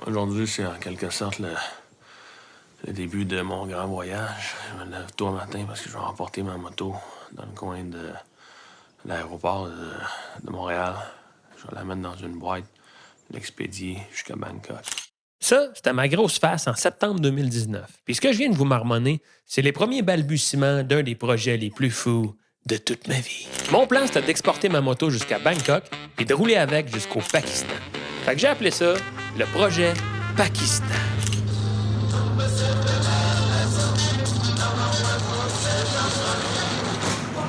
Aujourd'hui, c'est en quelque sorte le début de mon grand voyage. Je me lève tôt le matin parce que je vais emporter ma moto dans le coin de l'aéroport de Montréal. Je vais la mettre dans une boîte, l'expédier jusqu'à Bangkok. Ça, c'était ma grosse face en septembre 2019. Puis ce que je viens de vous marmonner, c'est les premiers balbutiements d'un des projets les plus fous de toute ma vie. Mon plan, c'était d'exporter ma moto jusqu'à Bangkok et de rouler avec jusqu'au Pakistan. Fait que j'ai appelé ça le projet Pakistan.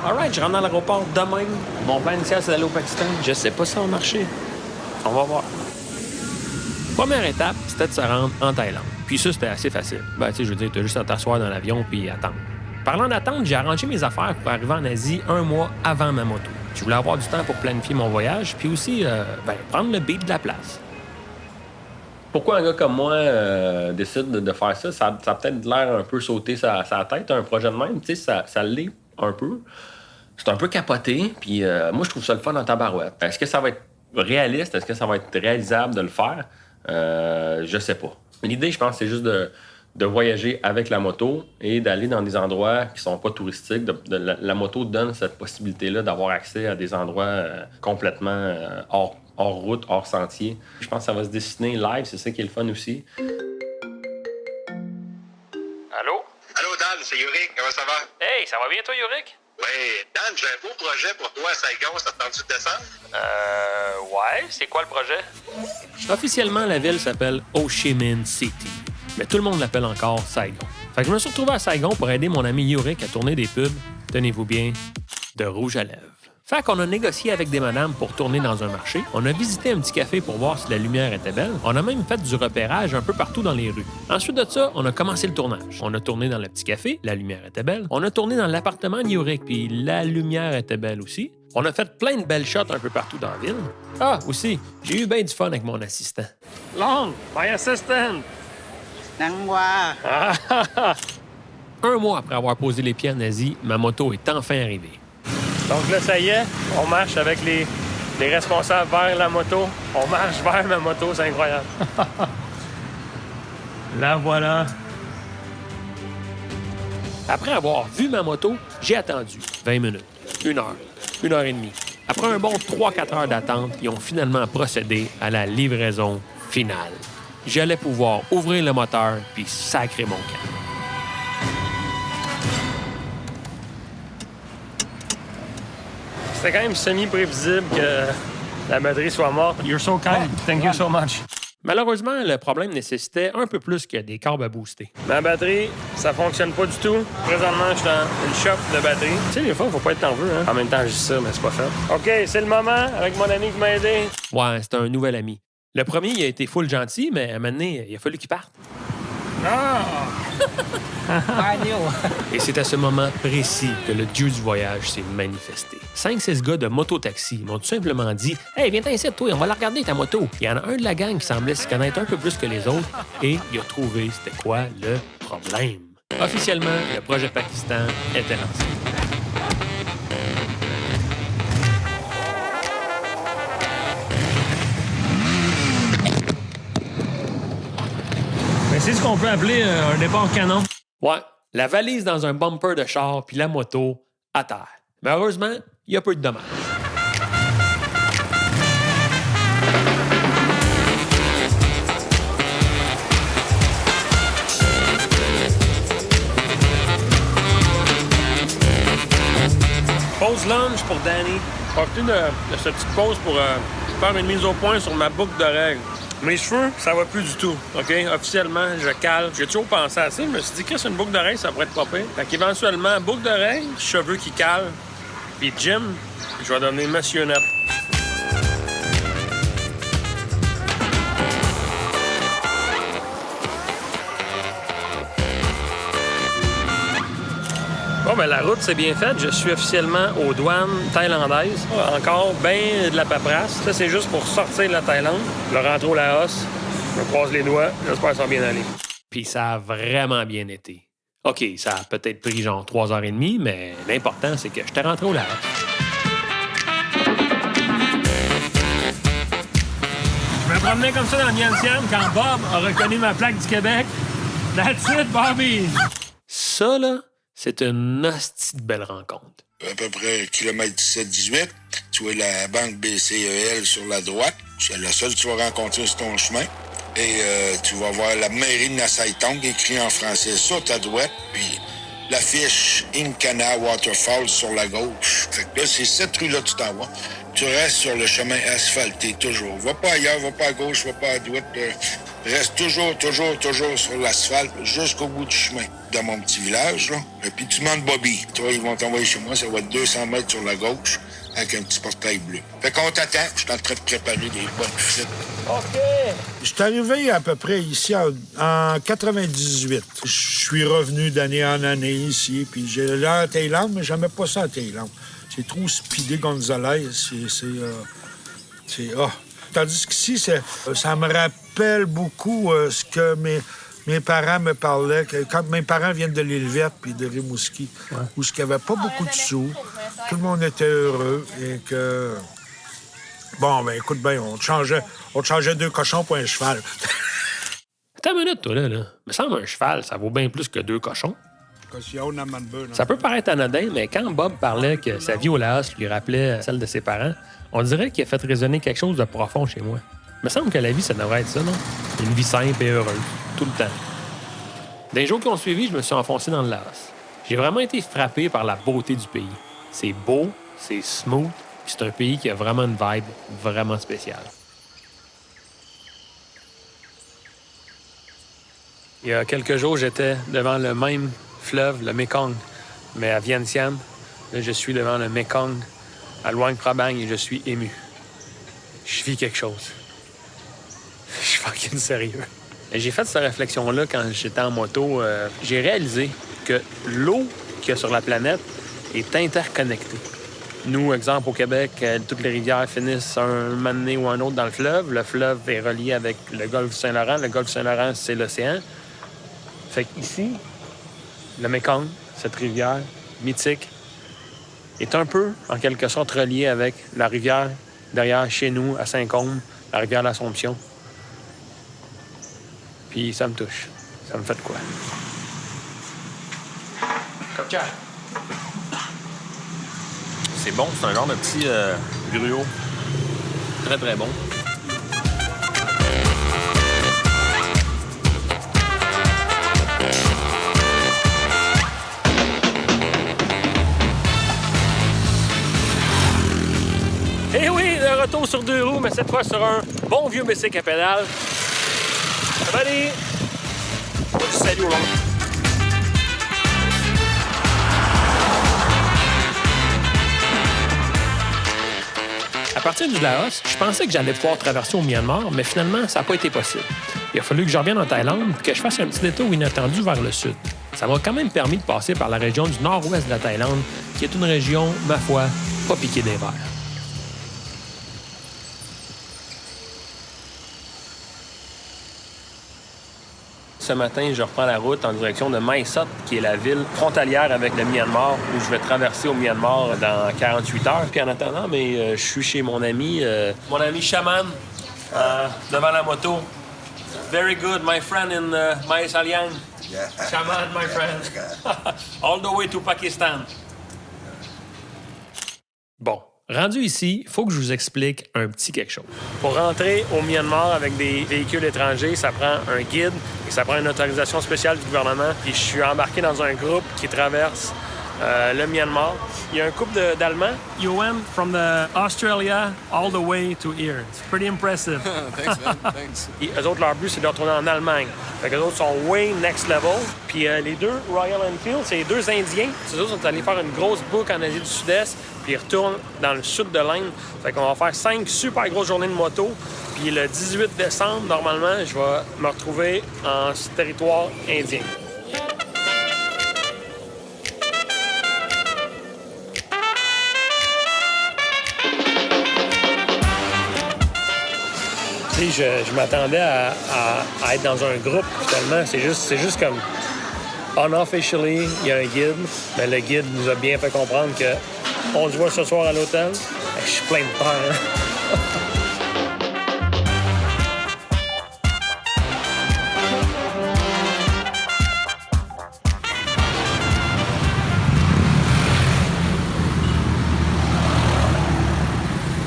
Alright, je rentre dans l'aéroport demain. Mon plan initial, c'est d'aller au Pakistan. Je sais pas si ça va marcher. On va voir. Première étape, c'était de se rendre en Thaïlande. Puis ça, c'était assez facile. Ben, tu sais, je veux dire, t'as juste à t'asseoir dans l'avion puis attendre. Parlant d'attente, j'ai arrangé mes affaires pour arriver en Asie 1 mois avant ma moto. Je voulais avoir du temps pour planifier mon voyage, puis aussi, prendre le beat de la place. Pourquoi un gars comme moi décide de faire ça? Ça a peut-être l'air un peu sauté sa tête, un projet de même. Tu sais, ça l'est un peu. C'est un peu capoté, puis moi, je trouve ça le fun en tabarouette. Est-ce que ça va être réaliste? Est-ce que ça va être réalisable de le faire? Je sais pas. L'idée, je pense, c'est juste de voyager avec la moto et d'aller dans des endroits qui sont pas touristiques. La moto donne cette possibilité-là d'avoir accès à des endroits complètement hors route, hors sentier. Je pense que ça va se dessiner live, c'est ça qui est le fun aussi. Allô? Allô, Dan, c'est Yurick. Comment ça va? Hey, ça va bien toi, Yurick? Oui, Dan, j'ai un beau projet pour toi à Saigon. Ça te tente de descendre? Ouais. C'est quoi le projet? Officiellement, la ville s'appelle Ho Chi Minh City. Mais tout le monde l'appelle encore Saigon. Fait que je me suis retrouvé à Saigon pour aider mon ami Yurick à tourner des pubs, tenez-vous bien, de rouge à lèvres. Fait qu'on a négocié avec des madames pour tourner dans un marché. On a visité un petit café pour voir si la lumière était belle. On a même fait du repérage un peu partout dans les rues. Ensuite de ça, on a commencé le tournage. On a tourné dans le petit café, la lumière était belle. On a tourné dans l'appartement de Yurick, puis la lumière était belle aussi. On a fait plein de belles shots un peu partout dans la ville. Ah, aussi, j'ai eu bien du fun avec mon assistant. Long, my assistant! Nangwa! Un mois après avoir posé les pieds en Asie, ma moto est enfin arrivée. Donc là, ça y est, on marche avec les responsables vers la moto. On marche vers ma moto, c'est incroyable. La voilà. Après avoir vu ma moto, j'ai attendu 20 minutes, 1 heure, 1 heure et demie. Après un bon 3-4 heures d'attente, ils ont finalement procédé à la livraison finale. J'allais pouvoir ouvrir le moteur puis sacrer mon camp. C'était quand même semi-prévisible que la batterie soit morte. You're so kind. Thank you so much. Malheureusement, le problème nécessitait un peu plus que des câbles à booster. Ma batterie, ça fonctionne pas du tout. Présentement, je suis dans une shop de batterie. Tu sais, des fois, faut pas être nerveux, hein? En même temps, je dis ça, mais c'est pas fait. OK, c'est le moment avec mon ami qui m'a aidé. Ouais, c'était un nouvel ami. Le premier, il a été full gentil, mais à un moment donné, il a fallu qu'il parte. Et c'est à ce moment précis que le dieu du voyage s'est manifesté. 5-6 gars de moto-taxi m'ont tout simplement dit « Hey, viens-t'en ici, toi, on va la regarder, ta moto. » Il y en a un de la gang qui semblait se connaître un peu plus que les autres et il a trouvé c'était quoi le problème. Officiellement, le projet Pakistan était lancé. Mais c'est ce qu'on peut appeler un départ canon. Ouais, la valise dans un bumper de char puis la moto à terre. Mais heureusement, il y a peu de dommages. Pause lunch pour Danny. Profitez de cette petite pause pour faire une mise au point sur ma boucle d'oreille. Mes cheveux, ça va plus du tout, OK? Officiellement, je cale. J'ai toujours pensé à ça. Je me suis dit que c'est une boucle d'oreille, ça pourrait être pas pire. Fait qu'éventuellement, boucle d'oreille, cheveux qui calent, puis Jim, je vais devenir Monsieur Net. Bon, ben la route, c'est bien faite. Je suis officiellement aux douanes thaïlandaises. Encore bien de la paperasse. Ça, c'est juste pour sortir de la Thaïlande. Le rentrer au Laos. Je me croise les doigts. J'espère que ça va bien aller. Puis ça a vraiment bien été. OK, ça a peut-être pris genre 3h30, mais l'important, c'est que je t'ai rentré au Laos. Je me promenais comme ça dans le Vientiane quand Bob a reconnu ma plaque du Québec. That's it, Bobby! Ça, là, c'est une hostie de belle rencontre. À peu près kilomètre 17-18, tu vois la banque BCEL sur la droite. C'est la seule que tu vas rencontrer sur ton chemin. Et tu vas voir la mairie de Nassau-Tong écrit en français sur ta droite. Puis l'affiche Incana Waterfall sur la gauche. Fait que là, c'est cette rue-là que tu t'en vas. Tu restes sur le chemin asphalté toujours. Va pas ailleurs, va pas à gauche, va pas à droite. Reste toujours sur l'asphalte jusqu'au bout du chemin. Dans mon petit village, là. Et puis tu demandes Bobby. Toi, ils vont t'envoyer chez moi. Ça va être 200 mètres sur la gauche avec un petit portail bleu. Fait qu'on t'attend. Je suis en train de préparer des bonnes frites. OK! Je suis arrivé à peu près ici en 98. Je suis revenu d'année en année ici. Puis j'ai l'air en Thaïlande, mais j'aimais pas ça en Thaïlande. C'est trop speedé Gonzalez. Tandis qu'ici, ça me rappelle beaucoup ce que mes parents me parlaient. Quand mes parents viennent de l'île Verte puis de Rimouski, où il n'y avait pas beaucoup de sous, tout le monde était heureux et que... Bon, ben écoute bien, on te changeait 2 cochons pour un cheval. Attends une minute, toi, là. Me semble un cheval, ça vaut bien plus que 2 cochons. Ça peut paraître anodin, mais quand Bob parlait que sa vie au Laos lui rappelait celle de ses parents, on dirait qu'il a fait résonner quelque chose de profond chez moi. Il me semble que la vie, ça devrait être ça, non? Une vie simple et heureuse, tout le temps. Dans les jours qui ont suivi, je me suis enfoncé dans le Laos. J'ai vraiment été frappé par la beauté du pays. C'est beau, c'est smooth, puis c'est un pays qui a vraiment une vibe vraiment spéciale. Il y a quelques jours, j'étais devant le même fleuve, le Mekong, mais à Vientiane. Là, je suis devant le Mekong à Luang Prabang et je suis ému. Je vis quelque chose. Je suis fucking sérieux. Et j'ai fait cette réflexion-là quand j'étais en moto. J'ai réalisé que l'eau qu'il y a sur la planète est interconnectée. Nous, exemple, au Québec, toutes les rivières finissent un moment donné ou un autre dans le fleuve. Le fleuve est relié avec le golfe du Saint-Laurent. Le golfe du Saint-Laurent, c'est l'océan. Fait qu'ici, le Mekong, cette rivière mythique, est un peu, en quelque sorte, relié avec la rivière derrière chez nous, à Saint-Côme, la rivière de l'Assomption. Puis ça me touche. Ça me fait de quoi? Coca. C'est bon, c'est un genre de petit gruau. Très, très bon. Eh oui, le retour sur 2 roues, mais cette fois sur un bon vieux bicycle à pédale. Salut! Salut au long. À partir du Laos, je pensais que j'allais pouvoir traverser au Myanmar, mais finalement, ça n'a pas été possible. Il a fallu que je revienne en Thaïlande et que je fasse un petit détour inattendu vers le sud. Ça m'a quand même permis de passer par la région du nord-ouest de la Thaïlande, qui est une région, ma foi, pas piquée des verres. Ce matin, je reprends la route en direction de Mae Sot, qui est la ville frontalière avec le Myanmar, où je vais traverser au Myanmar dans 48 heures. Puis en attendant, je suis chez mon ami Shaman, devant la moto. Very good, my friend in Mae Saliang. Yeah. Shaman, my friend. All the way to Pakistan. Bon, rendu ici, il faut que je vous explique un petit quelque chose. Pour rentrer au Myanmar avec des véhicules étrangers, ça prend un guide et ça prend une autorisation spéciale du gouvernement. Puis je suis embarqué dans un groupe qui traverse le Myanmar. Il y a un couple d'Allemands. You went from the Australia all the way to here. It's pretty impressive. Thanks, man. Thanks. Et eux autres, leur but, c'est de retourner en Allemagne. Fait qu'eux autres sont way next level. Puis les 2 Royal Enfield, c'est les 2 Indiens. Ces autres sont allés faire une grosse boucle en Asie du Sud-Est. Puis ils retournent dans le sud de l'Inde. Fait qu'on va faire 5 super grosses journées de moto. Puis le 18 décembre, normalement, je vais me retrouver en territoire indien. Je m'attendais à être dans un groupe, finalement. C'est juste comme... Unofficially, il y a un guide. Mais le guide nous a bien fait comprendre qu'on se voit ce soir à l'hôtel. Je suis plein de peur, hein?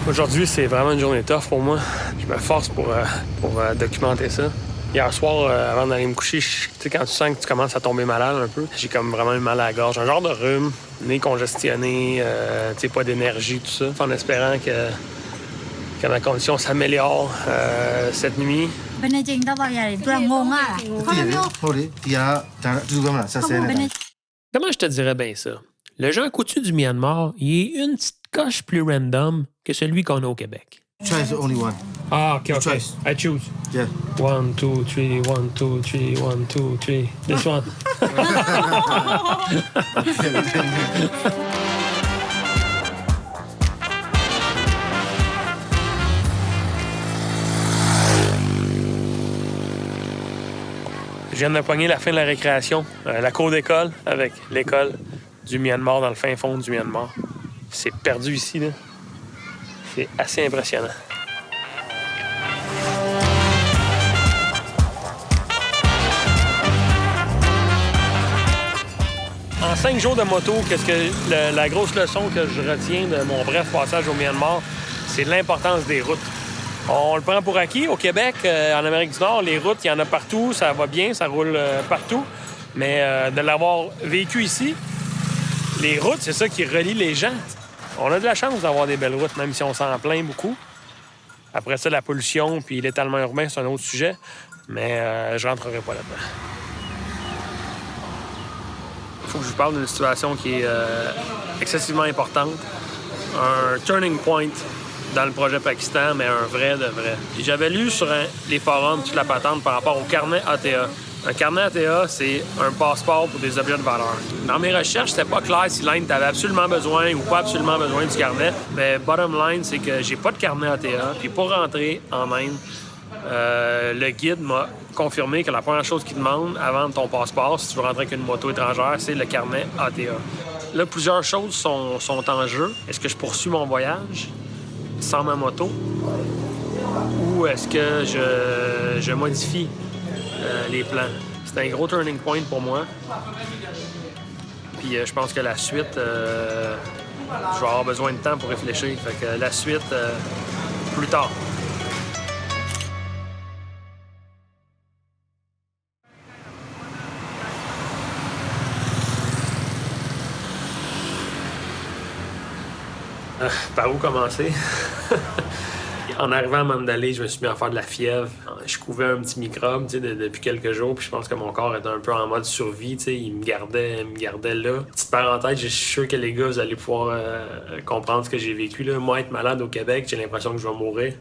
Aujourd'hui, c'est vraiment une journée tough pour moi. Je me force pour documenter ça. Hier soir, avant d'aller me coucher, tu sais, quand tu sens que tu commences à tomber malade un peu, j'ai comme vraiment eu mal à la gorge. Un genre de rhume, nez congestionné, tu sais, pas d'énergie, tout ça. En espérant que ma condition s'améliore cette nuit. Comment je te dirais bien ça? Le Jean Coutu du Myanmar, il est une petite coche plus random que celui qu'on a au Québec. Choice only one. Ah, OK. Choice. I choose. Yeah. 1, 2, 3, 1, 2, 3, 1, 2, 3. This one. Je viens de pogner la fin de la récréation, la cour d'école avec l'école du Myanmar dans le fin fond du Myanmar. C'est perdu ici, là. C'est assez impressionnant. En 5 jours de moto, la grosse leçon que je retiens de mon bref passage au Myanmar, c'est l'importance des routes. On le prend pour acquis. Au Québec, en Amérique du Nord, les routes, il y en a partout, ça va bien, ça roule partout. Mais de l'avoir vécu ici, les routes, c'est ça qui relie les gens. On a de la chance d'avoir des belles routes, même si on s'en plaint beaucoup. Après ça, la pollution puis l'étalement urbain, c'est un autre sujet. Mais je rentrerai pas là-dedans. Il faut que je vous parle d'une situation qui est excessivement importante. Un turning point dans le projet Pakistan, mais un vrai de vrai. J'avais lu sur les forums toute la patente par rapport au carnet ATA. Un carnet ATA, c'est un passeport pour des objets de valeur. Dans mes recherches, c'était pas clair si l'Inde avait absolument besoin ou pas absolument besoin du carnet. Mais bottom line, c'est que j'ai pas de carnet ATA. Puis pour rentrer en Inde, le guide m'a confirmé que la première chose qu'il demande avant ton passeport, si tu veux rentrer avec une moto étrangère, c'est le carnet ATA. Là, plusieurs choses sont en jeu. Est-ce que je poursuis mon voyage sans ma moto ou est-ce que je modifie les plans? C'est un gros turning point pour moi. Puis je pense que la suite, je vais avoir besoin de temps pour réfléchir. Fait que la suite, plus tard. Par où commencer? En arrivant à Mandalay, je me suis mis à faire de la fièvre. Je couvais un petit microbe depuis quelques jours, puis je pense que mon corps était un peu en mode survie. Il me gardait là. Petite parenthèse, je suis sûr que les gars, vous allez pouvoir comprendre ce que j'ai vécu. Là. Moi, être malade au Québec, j'ai l'impression que je vais mourir.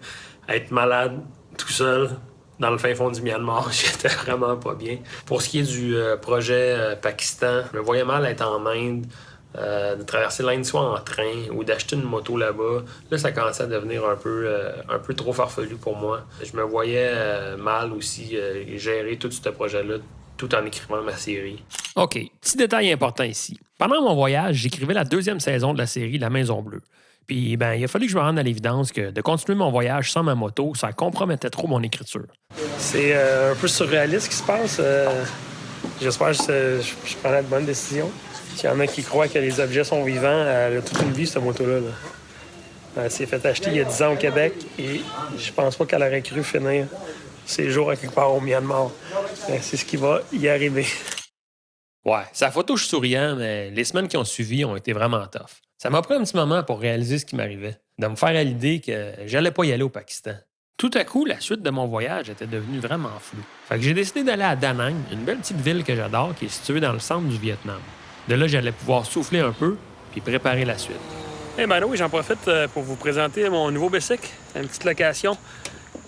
Être malade tout seul dans le fin fond du Myanmar, j'étais vraiment pas bien. Pour ce qui est du projet Pakistan, je me voyais mal être en Inde. De traverser l'Inde soit en train ou d'acheter une moto là-bas. Là, ça commençait à devenir un peu trop farfelu pour moi. Je me voyais mal aussi gérer tout ce projet-là tout en écrivant ma série. OK, petit détail important ici. Pendant mon voyage, j'écrivais la 2e saison de la série La Maison Bleue. Puis, il a fallu que je me rende à l'évidence que de continuer mon voyage sans ma moto, ça compromettait trop mon écriture. C'est un peu surréaliste ce qui se passe. J'espère que je prends la bonne décision. S'il y en a qui croient que les objets sont vivants, elle a toute une vie, cette moto-là. Elle s'est fait acheter il y a 10 ans au Québec et je pense pas qu'elle aurait cru finir ses jours à quelque part au Myanmar. C'est ce qui va y arriver. Ouais, sa photo, je suis souriant, mais les semaines qui ont suivi ont été vraiment tough. Ça m'a pris un petit moment pour réaliser ce qui m'arrivait, de me faire à l'idée que j'allais pas y aller au Pakistan. Tout à coup, la suite de mon voyage était devenue vraiment floue. Fait que j'ai décidé d'aller à Da Nang, une belle petite ville que j'adore qui est située dans le centre du Vietnam. De là, j'allais pouvoir souffler un peu puis préparer la suite. Oui, j'en profite pour vous présenter mon nouveau bicycle. Une petite location.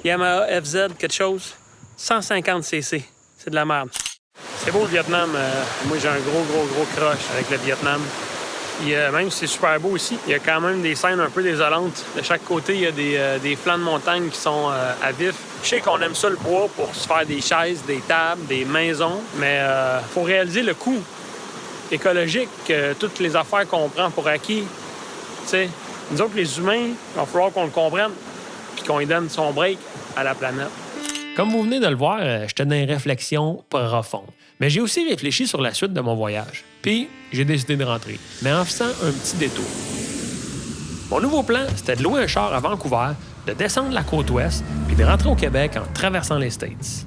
Yamaha FZ quelque chose. 150cc. C'est de la merde. C'est beau le Vietnam. Moi, j'ai un gros crush avec le Vietnam. Même si c'est super beau ici, il y a quand même des scènes un peu désolantes. De chaque côté, il y a des flancs de montagne qui sont à vif. Je sais qu'on aime ça le bois pour se faire des chaises, des tables, des maisons, mais faut réaliser le coût écologique, toutes les affaires qu'on prend pour acquis. T'sais, nous autres, les humains, il va falloir qu'on le comprenne puis qu'on lui donne son break à la planète. Comme vous venez de le voir, j'étais dans une réflexion profonde. Mais j'ai aussi réfléchi sur la suite de mon voyage. Puis, j'ai décidé de rentrer, mais en faisant un petit détour. Mon nouveau plan, c'était de louer un char à Vancouver, de descendre la côte ouest, puis de rentrer au Québec en traversant les States.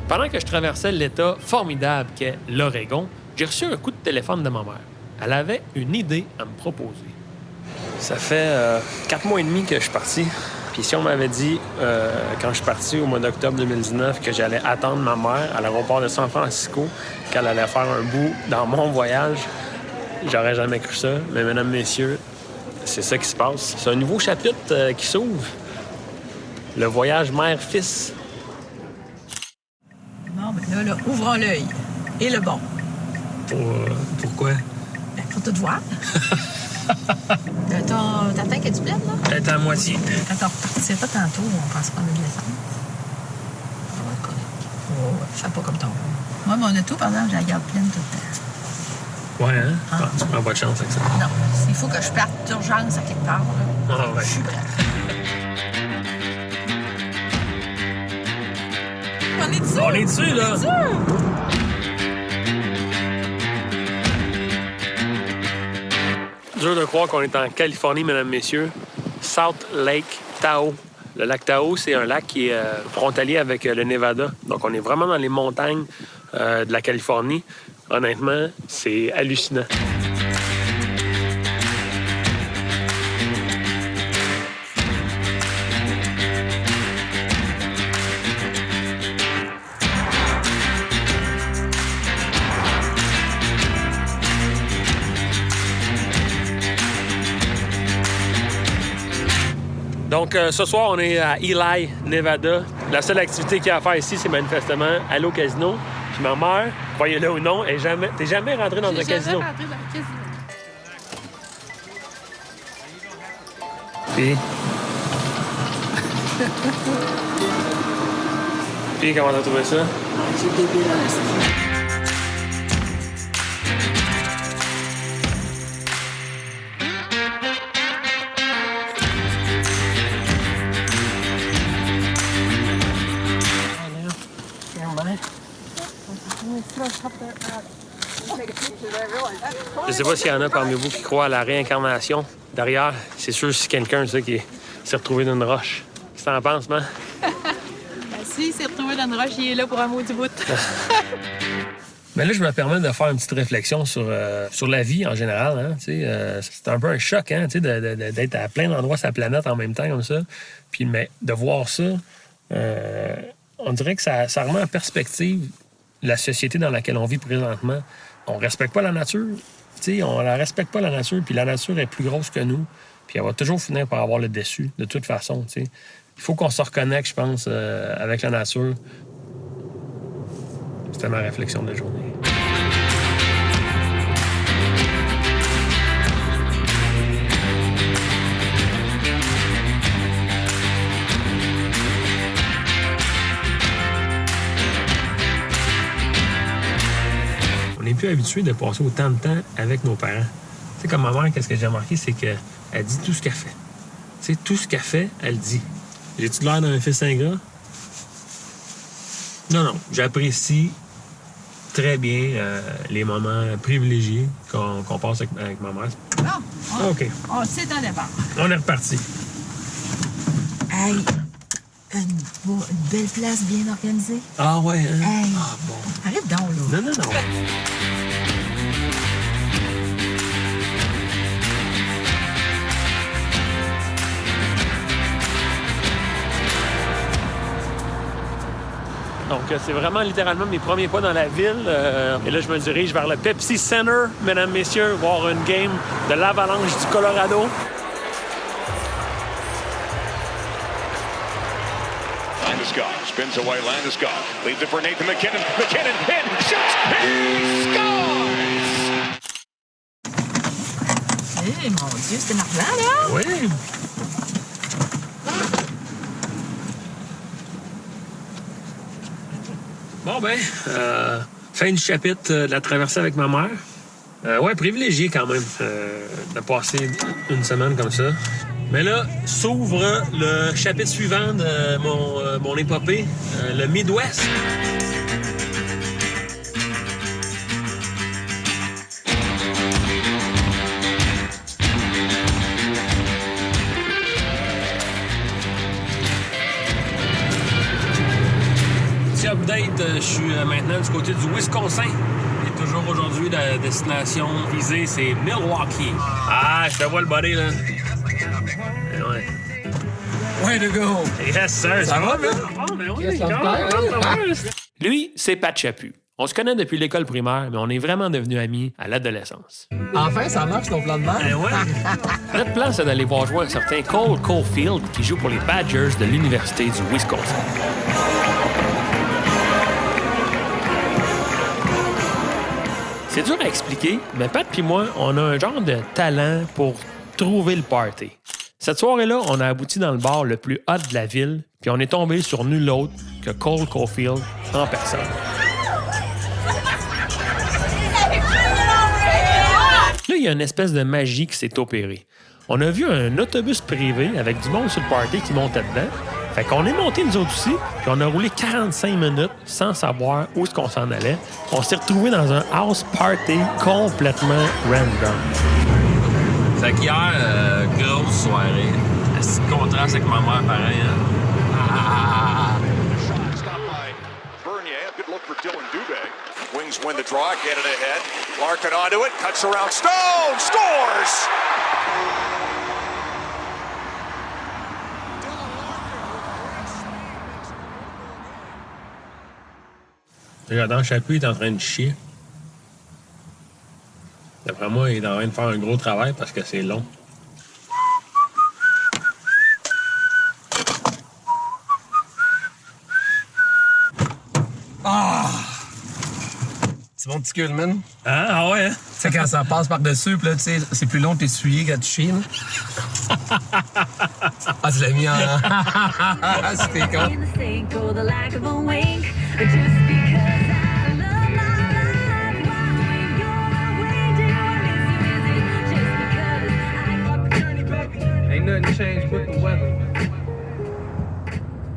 Pendant que je traversais l'État formidable qu'est l'Oregon, j'ai reçu un coup de téléphone de ma mère. Elle avait une idée à me proposer. Ça fait 4 mois et demi que je suis parti. Puis si on m'avait dit, quand je suis parti au mois d'octobre 2019, que j'allais attendre ma mère à l'aéroport de San Francisco, qu'elle allait faire un bout dans mon voyage, j'aurais jamais cru ça. Mais mesdames, messieurs, c'est ça qui se passe. C'est un nouveau chapitre qui s'ouvre. Le voyage mère-fils. Bon, ben là, ouvrons l'œil. Et le bon. Pourquoi? Ben, faut tout voir. Ta tank est-tu pleine, là? Elle est à moitié. Quand on repartira tantôt, on pense prendre de l'essence. Ça va être correct. Oh, fais pas comme ton. Moi, mon auto, par exemple, je la garde pleine tout le temps. Ouais, hein? Ah. Tu prends pas de chance avec ça. Non, il faut que je parte d'urgence à quelque part, là. Ah, ouais. Je suis prête. On est dessus! On est dessus, là! On est dessus! Dur de croire qu'on est en Californie, mesdames, messieurs. South Lake Tahoe. Le lac Tahoe, c'est un lac qui est frontalier avec le Nevada. Donc, on est vraiment dans les montagnes de la Californie. Honnêtement, c'est hallucinant. Donc, ce soir, on est à Ely, Nevada. La seule activité qu'il y a à faire ici, c'est manifestement aller au casino. Puis ma mère, croyez-le ou non, t'es jamais rentré dans un casino. Rentré dans le casino. Puis comment t'as trouvé ça? J'ai dégueulasse. Je sais pas s'il y en a parmi vous qui croient à la réincarnation. Derrière, c'est sûr c'est quelqu'un ça, qui s'est retrouvé dans une roche. Qu'est-ce que t'en penses, man? S'il s'est retrouvé dans une roche, il est là pour un maudit bout. Mais là, je me permets de faire une petite réflexion sur la vie en général. Hein, c'est un peu un choc hein, d'être à plein d'endroits sur la planète en même temps comme ça. Puis, mais de voir ça, on dirait que ça remet en perspective la société dans laquelle on vit présentement. On respecte pas la nature. On la respecte pas, la nature. Puis la nature est plus grosse que nous. Puis elle va toujours finir par avoir le dessus, de toute façon. T'sais. Il faut qu'on se reconnecte, je pense, avec la nature. C'était ma réflexion de la journée. On n'est plus habitué de passer autant de temps avec nos parents. Tu sais, comme ma mère, qu'est-ce que j'ai remarqué, c'est qu'elle dit tout ce qu'elle fait. Tu sais, tout ce qu'elle fait, elle dit. J'ai-tu l'air d'un fils ingrat? Non. J'apprécie très bien les moments privilégiés qu'on passe avec ma mère. Bon, OK. On sait en départ. On est reparti. Hey, une belle place bien organisée. Ah ouais, hein? Hey. Ah bon. Arrête donc, là. Non. Donc, c'est vraiment littéralement mes premiers pas dans la ville. Et là, je me dirige vers le Pepsi Center, mesdames, messieurs, voir une game de l'Avalanche du Colorado. Landeskog spins away. Landeskog leaves it for Nathan McKinnon. McKinnon in, shoots, he scores! Eh, mon Dieu, c'était marrant, là! Oui. Bon, ben, fin du chapitre de la traversée avec ma mère. Ouais, privilégié quand même de passer une semaine comme ça. Mais là, s'ouvre le chapitre suivant de mon épopée, le Midwest. update. Je suis maintenant du côté du Wisconsin. Et toujours aujourd'hui, la destination visée, c'est Milwaukee. Ah, je te vois le body, là. Ouais. Way to go! Yes, sir. Ça va, Lui, c'est Pat Chaput. On se connaît depuis l'école primaire, mais on est vraiment devenus amis à l'adolescence. Enfin, ça marche ton plan de match? Ouais. Notre plan, c'est d'aller voir jouer un certain Cole Caulfield qui joue pour les Badgers de l'Université du Wisconsin. C'est dur à expliquer, mais Pat et moi, on a un genre de talent pour trouver le party. Cette soirée-là, on a abouti dans le bar le plus hot de la ville, puis on est tombé sur nul autre que Cole Caulfield en personne. Là, il y a une espèce de magie qui s'est opérée. On a vu un autobus privé avec du monde sur le party qui montait dedans. Fait qu'on est monté nous autres aussi, puis on a roulé 45 minutes sans savoir où est-ce qu'on s'en allait. On s'est retrouvés dans un house party complètement random. Fait qu'hier, grosse soirée. C'est le contraste avec ma mère, pareil. Hein? Bernier, good look for Dylan Dubé. Wings win the draw, get it ahead. Larkin onto it, cuts around Stone, scores! J'adore Chaput, il est en train de chier. D'après moi, il est en train de faire un gros travail parce que c'est long. Ah! C'est mon petit cul, man. Ah ouais, hein? Tu sais, quand ça passe par-dessus, puis là, tu sais, c'est plus long de t'essuyer quand tu chies, là. Ah, tu l'as mis en... C'était con.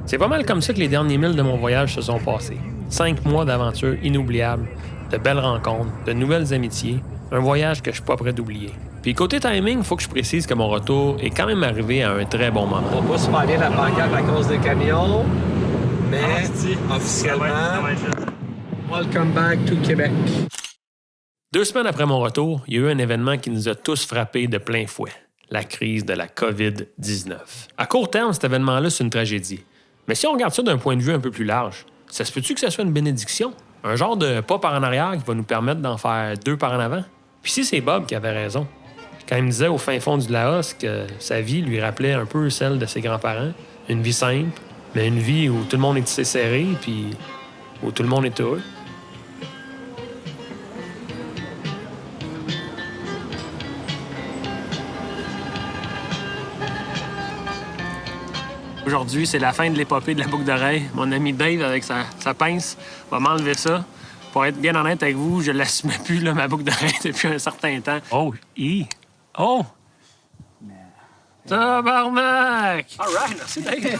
C'est pas mal comme ça que les derniers milles de mon voyage se sont passés. 5 mois d'aventures inoubliables, de belles rencontres, de nouvelles amitiés, un voyage que je suis pas prêt d'oublier. Puis côté timing, faut que je précise que mon retour est quand même arrivé à un très bon moment. On va pas super bien la pancarte à cause des camions, mais officiellement, welcome back to Québec. 2 semaines après mon retour, il y a eu un événement qui nous a tous frappés de plein fouet. La crise de la COVID-19. À court terme, cet événement-là, c'est une tragédie. Mais si on regarde ça d'un point de vue un peu plus large, ça se peut-tu que ça soit une bénédiction? Un genre de pas par en arrière qui va nous permettre d'en faire 2 par en avant? Puis si c'est Bob qui avait raison, quand il me disait au fin fond du Laos que sa vie lui rappelait un peu celle de ses grands-parents, une vie simple, mais une vie où tout le monde est tissé serré, puis où tout le monde est heureux. Aujourd'hui, c'est la fin de l'épopée de la boucle d'oreille. Mon ami Dave, avec sa pince, va m'enlever ça. Pour être bien honnête avec vous, je l'assumais plus, là, ma boucle d'oreille, depuis un certain temps. Oh, Oh! Tabarnak! All right, merci Dave.